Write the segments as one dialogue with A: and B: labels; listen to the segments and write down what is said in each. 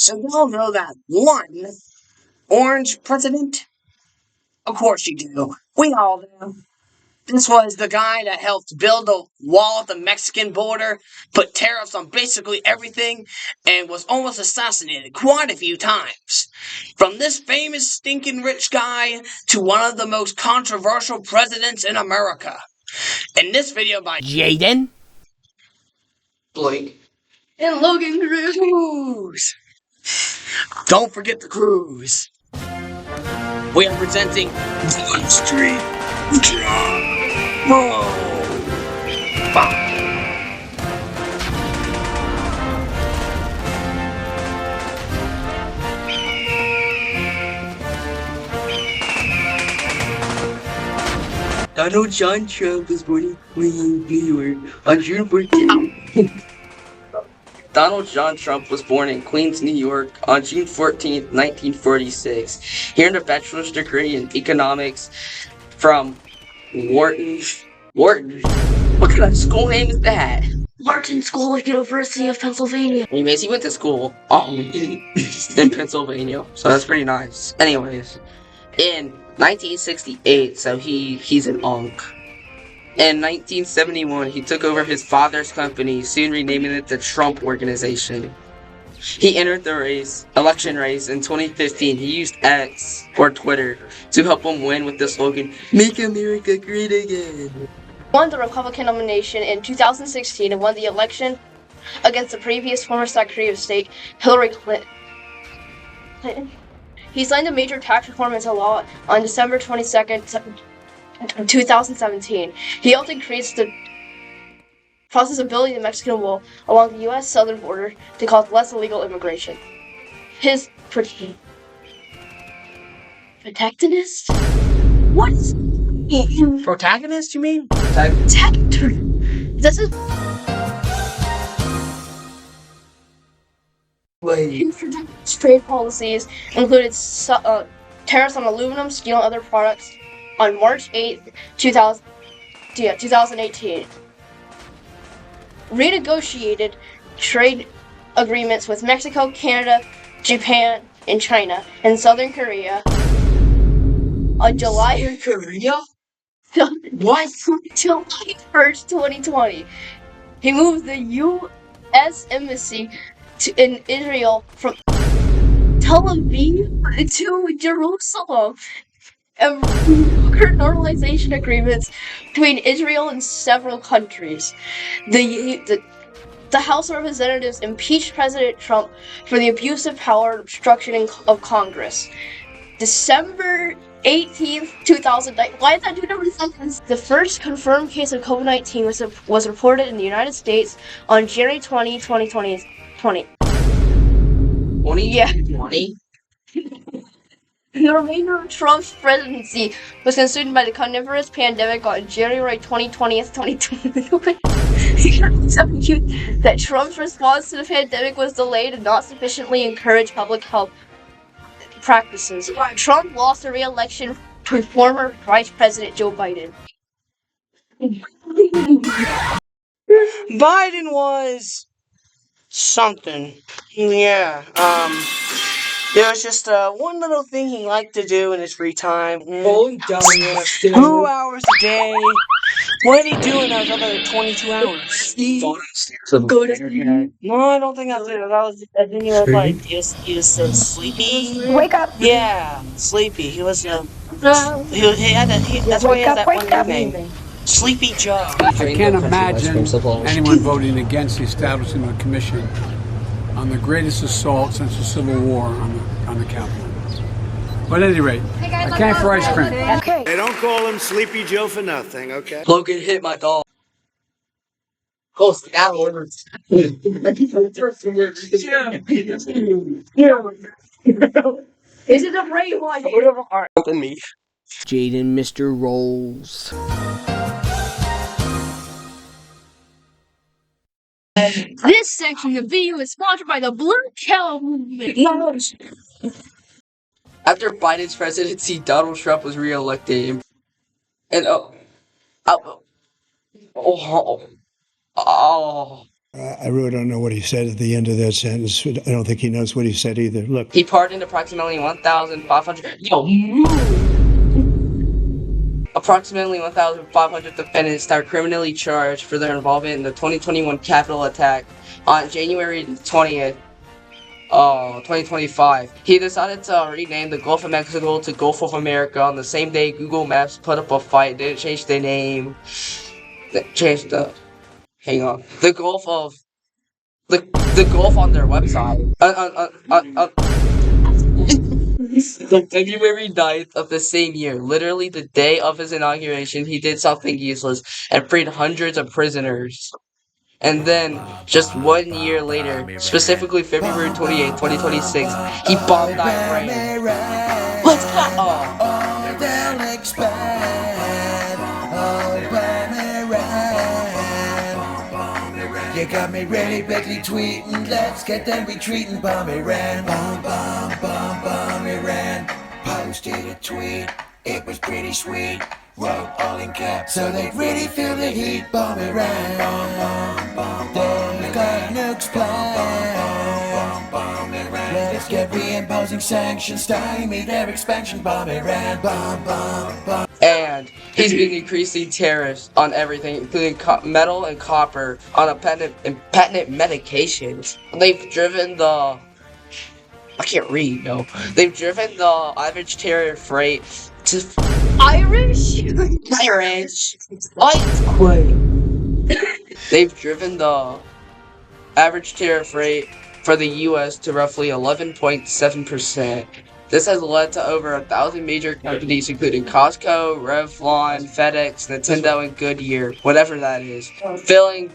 A: So y'all know that one orange president? Of course you do. We all do. This was the guy that helped build a wall at the Mexican border, put tariffs on basically everything, and was almost assassinated quite a few times. From this famous stinking rich guy to one of the most controversial presidents in America. In this video by
B: Jaden,
A: Blake,
C: and Logan
A: Cruz. Don't forget the cruise. We are presenting One Street. Donald John Trump was born in Queens, New York on June 14th. Donald John Trump was born in Queens, New York on June 14th, 1946. He earned a bachelor's degree in economics from Wharton. What kind of school name is that?
C: Martin School at University of Pennsylvania.
A: Anyways, he went to school in Pennsylvania, so that's pretty nice. Anyways, in 1968, so he's an unk. In 1971, he took over his father's company, soon renaming it the Trump Organization. He entered the election race in 2015. He used X, or Twitter, to help him win with the slogan, "Make America Great Again."
C: Won the Republican nomination in 2016 and won the election against the previous former Secretary of State, Hillary Clinton. He signed a major tax reform into law on December 22nd, 2017. He helped increase the process of building the Mexican wall along the U.S. southern border to cause less illegal immigration. His protectionist? What is
A: Protagonist, you mean?
C: protector? This is his trade policies included tariffs on aluminum, steel, and other products on March 8th, 2018. Renegotiated trade agreements with Mexico, Canada, Japan, and China, and Southern Korea on July
A: What?
C: July 1st, 2020. He moved the U.S. Embassy in Israel from Tel Aviv to Jerusalem, and brokered normalization agreements between Israel and several countries. The House of Representatives impeached President Trump for the abuse of power and obstruction of Congress. December 18th, 2009. Why is that 2 number seconds? The first confirmed case of COVID-19 was reported in the United States on January 20, 2020.
A: 20?
C: Yeah.
A: 20?
C: The remainder of Trump's presidency was consumed by the coronavirus pandemic on January 20th, 2020. That Trump's response to the pandemic was delayed and not sufficiently encouraged public health practices. Trump lost the re-election to former Vice President Joe Biden.
A: Biden was something. Yeah, there was just one little thing he liked to do in his free time. 2 hours a day. What did he do in those other 22 hours?
C: Go to sleep.
A: No, I don't think that's it. I think he was like, he was sleepy.
D: Wake up!
A: Yeah, sleepy. He was, he had that's why he has that one nickname. Sleepy Joe.
E: I can't imagine anyone voting against the establishment of a commission on the greatest assault since the Civil War on the Capitol. But at any rate, I came for ice cream.
D: Okay.
F: They don't call him Sleepy Joe for nothing, okay?
A: Logan hit my dog. Close the down orders. Is
C: it a brain one?
A: Helping me.
B: Jaden, Mr. Rolls.
C: This section of the video is sponsored by the Blue Cow Movement.
A: After Biden's presidency, Donald Trump was re-elected. And
D: I really don't know what he said at the end of that sentence. I don't think he knows what he said either. Look.
A: He pardoned approximately 1,500. Approximately 1,500 defendants that are criminally charged for their involvement in the 2021 Capitol attack on January 20th, 2025. He decided to rename the Gulf of Mexico to Gulf of America on the same day Google Maps put up a fight. Didn't change the name. Changed the. Hang on. The Gulf of. The Gulf on their website. On February 9th of the same year, literally the day of his inauguration, he did something useless and freed hundreds of prisoners. And then, just 1 year later, specifically February 28th, 2026, he bombed Iran. Let's go!
G: You got me ready, Betty tweeting. Let's get them retreating. Bomb Iran, bomb, bomb, bomb, bomb Iran. Posted a tweet, it was pretty sweet. Wrote all in caps, so they really feel the heat. Bomb Iran, bomb, bomb, bomb, bomb. They got nukes planned. Bomb Iran. Let's get reimposing sanctions, stymie their expansion. Bomb Iran, bomb, bomb, bomb.
A: And he's been increasing tariffs on everything, including metal and copper, on patented medications. They've driven the... I can't read, no. They've driven the average tariff rate to...
C: Irish?
A: Irish! What? They've driven the average tariff rate for the US to roughly 11.7%. This has led to over 1,000 major companies, including Costco, Revlon, FedEx, Nintendo, and Goodyear, whatever that is, filing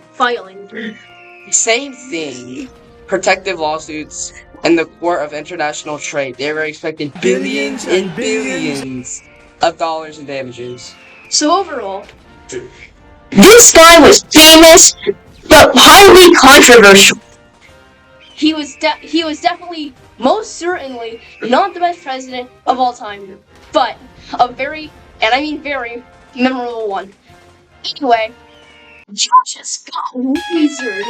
A: same thing, protective lawsuits in the Court of International Trade. They were expecting billions and billions of dollars in damages.
C: So overall, this guy was famous, but highly controversial. He was definitely, most certainly, not the best president of all time, but a very, and I mean very, memorable one. Anyway, you just got wizard.